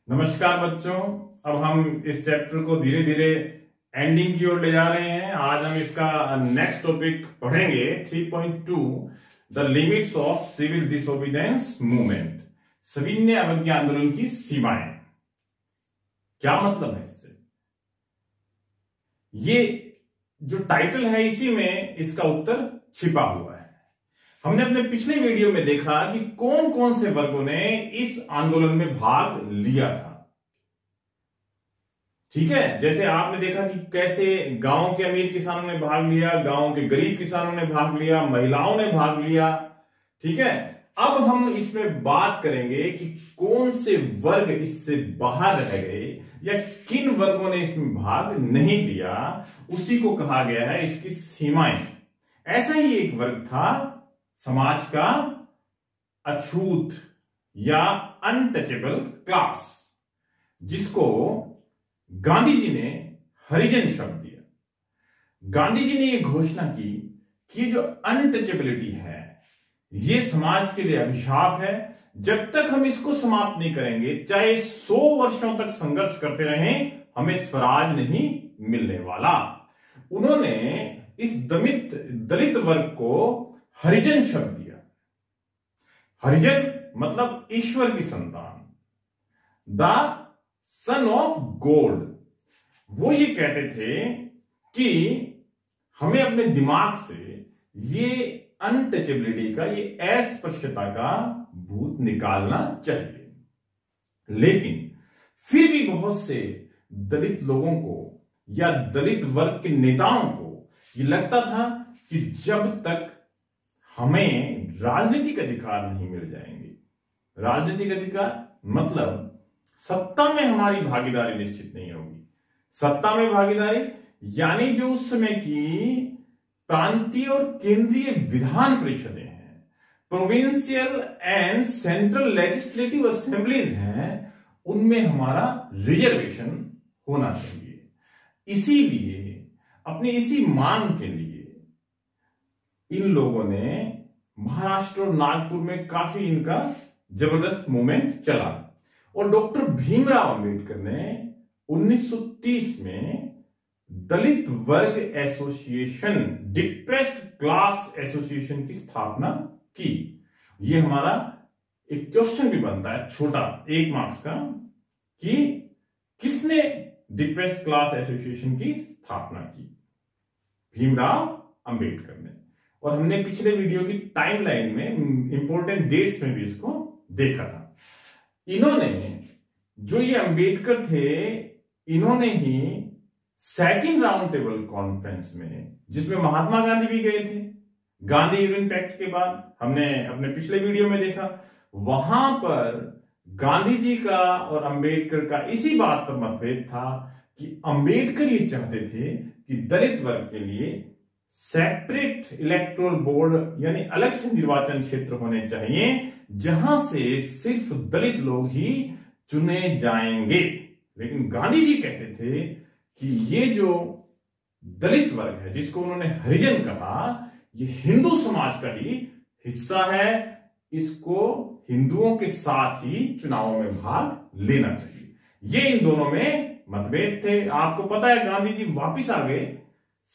नमस्कार बच्चों। अब हम इस चैप्टर को धीरे धीरे एंडिंग की ओर ले जा रहे हैं। आज हम इसका नेक्स्ट टॉपिक पढ़ेंगे 3.2 the limits of civil disobedience movement, सविनय अवज्ञा आंदोलन की सीमाएं। क्या मतलब है इससे? ये जो टाइटल है इसी में इसका उत्तर छिपा हुआ है। हमने अपने पिछले वीडियो में देखा कि कौन कौन से वर्गों ने इस आंदोलन में भाग लिया था। ठीक है, जैसे आपने देखा कि कैसे गांव के अमीर किसानों ने भाग लिया, गांव के गरीब किसानों ने भाग लिया, महिलाओं ने भाग लिया। ठीक है, अब हम इसमें बात करेंगे कि कौन से वर्ग इससे बाहर रह गए या किन वर्गों ने इसमें भाग नहीं लिया। उसी को कहा गया है इसकी सीमाएं। ऐसा ही एक वर्ग था समाज का अछूत या अनटचेबल क्लास, जिसको गांधी जी ने हरिजन शब्द दिया। गांधी जी ने यह घोषणा की कि जो अनटचेबिलिटी है ये समाज के लिए अभिशाप है। जब तक हम इसको समाप्त नहीं करेंगे, चाहे 100 वर्षों तक संघर्ष करते रहें, हमें स्वराज नहीं मिलने वाला। उन्होंने इस दलित वर्ग को हरिजन शब्द दिया। हरिजन मतलब ईश्वर की संतान, द सन ऑफ गॉड। वो ये कहते थे कि हमें अपने दिमाग से ये अनटचेबिलिटी का, ये अस्पृश्यता का भूत निकालना चाहिए। लेकिन फिर भी बहुत से दलित लोगों को या दलित वर्ग के नेताओं को ये लगता था कि जब तक हमें राजनीतिक अधिकार नहीं मिल जाएंगे, राजनीतिक अधिकार मतलब सत्ता में हमारी भागीदारी निश्चित नहीं होगी। सत्ता में भागीदारी यानी जो उस समय की प्रांतीय और केंद्रीय विधान परिषदें हैं, provincial and central legislative assemblies हैं, उनमें हमारा रिजर्वेशन होना चाहिए। इसीलिए अपनी इसी मांग के लिए इन लोगों ने महाराष्ट्र और नागपुर में काफी इनका जबरदस्त मूवमेंट चला और डॉक्टर भीमराव अंबेडकर ने 1930 में दलित वर्ग एसोसिएशन, डिप्रेस्ड क्लास एसोसिएशन की स्थापना की। यह हमारा एक क्वेश्चन भी बनता है छोटा 1 मार्क्स का कि किसने डिप्रेस्ड क्लास एसोसिएशन की स्थापना की? भीमराव अंबेडकर ने। और हमने पिछले वीडियो की टाइमलाइन में इंपॉर्टेंट डेट्स में भी इसको देखा था। इन्होंने, जो ये अंबेडकर थे, इन्होंने ही सेकंड राउंड टेबल कॉन्फ्रेंस में, जिसमें महात्मा गांधी भी गए थे, गांधी यूनियन पैक्ट के बाद, हमने अपने पिछले वीडियो में देखा, वहां पर गांधी जी का और अंबेडकर का इसी बात पर मतभेद था कि अंबेडकर ये चाहते थे कि दलित वर्ग के लिए सेपरेट इलेक्टोरल बोर्ड यानी अलग से निर्वाचन क्षेत्र होने चाहिए, जहां से सिर्फ दलित लोग ही चुने जाएंगे। लेकिन गांधी जी कहते थे कि ये जो दलित वर्ग है, जिसको उन्होंने हरिजन कहा, ये हिंदू समाज का ही हिस्सा है, इसको हिंदुओं के साथ ही चुनावों में भाग लेना चाहिए। ये इन दोनों में मतभेद थे। आपको पता है गांधी जी वापिस आ गए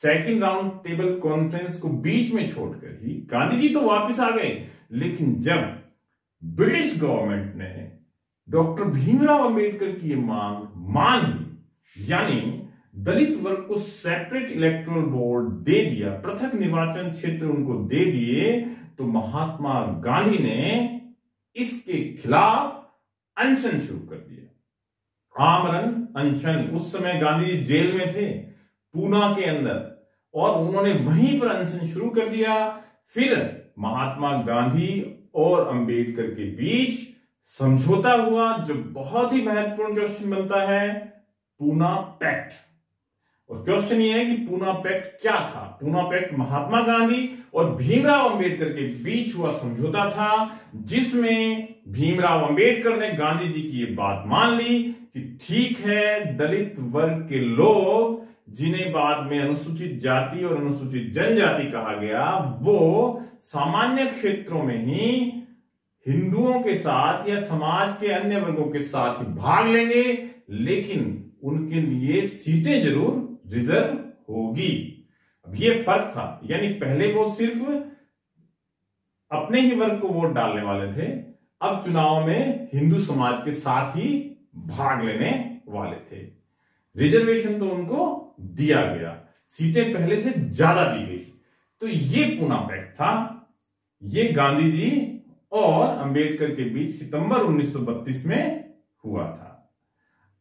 सेकंड राउंड टेबल कॉन्फ्रेंस को बीच में छोड़कर ही। गांधी जी तो वापस आ गए, लेकिन जब ब्रिटिश गवर्नमेंट ने डॉक्टर भीमराव अंबेडकर की मांग मान ली, यानी दलित वर्ग को सेपरेट इलेक्टोरल बोर्ड दे दिया, पृथक निर्वाचन क्षेत्र उनको दे दिए, तो महात्मा गांधी ने इसके खिलाफ अनशन शुरू कर दिया। आमरण अनशन। उस समय गांधी जी जेल में थे पूना के अंदर, और उन्होंने वहीं पर अनशन शुरू कर दिया। फिर महात्मा गांधी और अंबेडकर के बीच समझौता हुआ, जो बहुत ही महत्वपूर्ण क्वेश्चन बनता है, पूना पैक्ट। और क्वेश्चन ये है कि पूना पैक्ट क्या था? पूना पैक्ट महात्मा गांधी और भीमराव अंबेडकर के बीच हुआ समझौता था, जिसमें भीमराव अंबेडकर ने गांधी जी की ये बात मान ली कि ठीक है, दलित वर्ग के लोग, जिन्हें बाद में अनुसूचित जाति और अनुसूचित जनजाति कहा गया, वो सामान्य क्षेत्रों में ही हिंदुओं के साथ या समाज के अन्य वर्गों के साथ भाग लेंगे, लेकिन उनके लिए सीटें जरूर रिजर्व होगी। अब ये फर्क था, यानी पहले वो सिर्फ अपने ही वर्ग को वोट डालने वाले थे, अब चुनाव में हिंदू समाज के साथ ही भाग लेने वाले थे। रिजर्वेशन तो उनको दिया गया, सीटें पहले से ज्यादा दी गई। तो ये पूना पैक्ट था, ये गांधी जी और अंबेडकर के बीच सितंबर 1932 में हुआ था।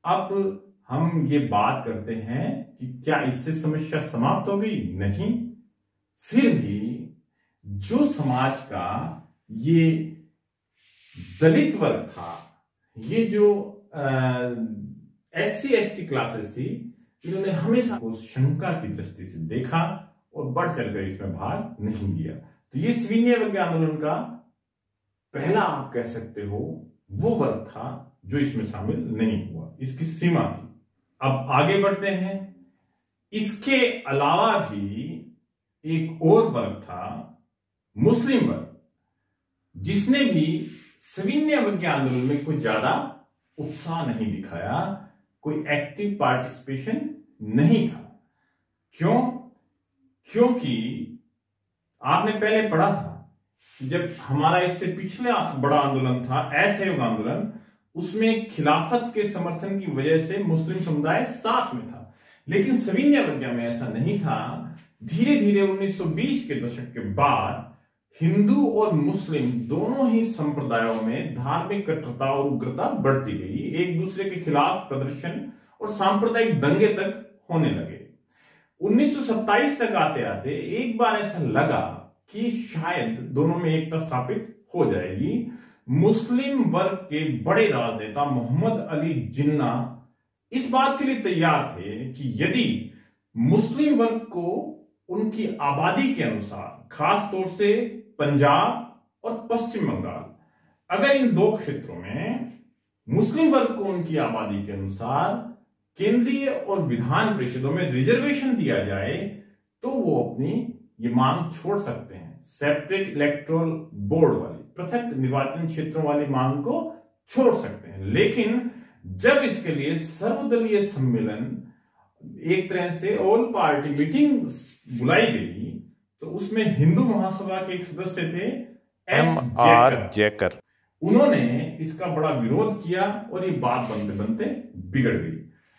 अब हम ये बात करते हैं कि क्या इससे समस्या समाप्त हो गई? नहीं, फिर भी जो समाज का ये दलित वर्ग था, ये जो SC ST क्लासेस थी, इन्होंने हमेशा को शंका की दृष्टि से देखा और बढ़ चढ़कर इसमें भाग नहीं लिया। तो ये सविनय अवज्ञा आंदोलन का पहला, आप कह सकते हो, वो वर्ग था जो इसमें शामिल नहीं हुआ, इसकी सीमा थी। अब आगे बढ़ते हैं। इसके अलावा भी एक और वर्ग था, मुस्लिम वर्ग, जिसने भी सविनय अवज्ञा आंदोलन में कोई ज्यादा उत्साह नहीं दिखाया, कोई एक्टिव पार्टिसिपेशन नहीं था। क्यों? क्योंकि आपने पहले पढ़ा था कि जब हमारा इससे पिछला बड़ा आंदोलन था असहयोग आंदोलन, उसमें खिलाफत के समर्थन की वजह से मुस्लिम समुदाय साथ में था, लेकिन सविनय अवज्ञा में ऐसा नहीं था। धीरे धीरे 1920 के दशक के बाद हिंदू और मुस्लिम दोनों ही संप्रदायों में धार्मिक कट्टरता और उग्रता बढ़ती गई, एक दूसरे के खिलाफ प्रदर्शन और सांप्रदायिक दंगे तक होने लगे। 1927 तक आते आते एक बार ऐसा लगा कि शायद दोनों में एकता स्थापित हो जाएगी। मुस्लिम वर्ग के बड़े राजनेता मोहम्मद अली जिन्ना इस बात के लिए तैयार थे कि यदि मुस्लिम वर्ग को उनकी आबादी के अनुसार, खास तौर से पंजाब और पश्चिम बंगाल, अगर इन दो क्षेत्रों में मुस्लिम वर्ग को उनकी आबादी के अनुसार केंद्रीय और विधान परिषदों में रिजर्वेशन दिया जाए, तो वो अपनी ये मांग छोड़ सकते हैं। सेपरेट इलेक्टोरल बोर्ड वाली, पृथक निर्वाचन क्षेत्रों वाली मांग को छोड़ सकते हैं। लेकिन जब इसके लिए सर्वदलीय सम्मेलन, एक तरह से ऑल पार्टी मीटिंग बुलाई गई, तो उसमें हिंदू महासभा के एक सदस्य थे M.R. जैकर। उन्होंने इसका बड़ा विरोध किया और ये बात बनते बनते बिगड़ गई।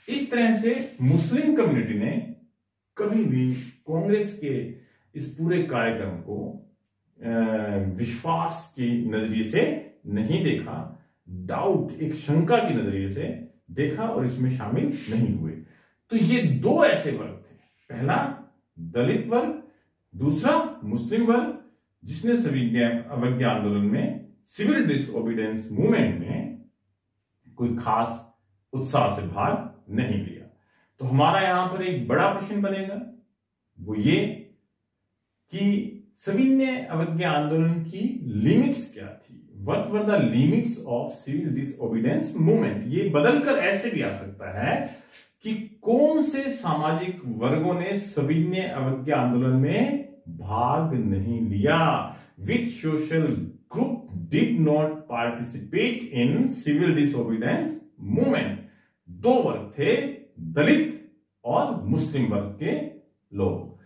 इस तरह से मुस्लिम कम्युनिटी ने कभी भी कांग्रेस के इस पूरे कार्यक्रम को विश्वास के नजरिए से नहीं देखा, डाउट, एक शंका की नजरिए से देखा और इसमें शामिल नहीं हुए। तो ये दो ऐसे वर्ग थे, पहला दलित वर्ग, दूसरा मुस्लिम वर्ग, जिसने सविनय अवज्ञा आंदोलन में, सिविल डिसओबीडियंस मूवमेंट में कोई खास उत्साह से भाग नहीं लिया। तो हमारा यहां पर एक बड़ा प्रश्न बनेगा, वो ये कि सविनय अवज्ञा आंदोलन की लिमिट्स क्या थी? What were the limits of civil disobedience movement? ये बदलकर ऐसे भी आ सकता है कि कौन से सामाजिक वर्गों ने सविनय अवज्ञा आंदोलन में भाग नहीं लिया? Which social group did not participate in civil disobedience movement? दो वर्ग थे, दलित और मुस्लिम वर्ग के लोग।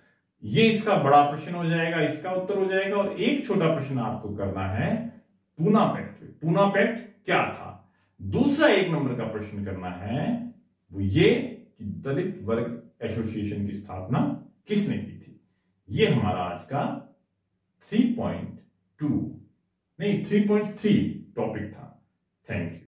ये इसका बड़ा प्रश्न हो जाएगा, इसका उत्तर हो जाएगा। और एक छोटा प्रश्न आपको करना है पूना पैक्ट। पूना पैक्ट क्या था? दूसरा एक नंबर का प्रश्न करना है, वो ये कि दलित वर्ग एसोसिएशन की स्थापना किसने की थी? ये हमारा आज का 3.3 टॉपिक था। Thank you.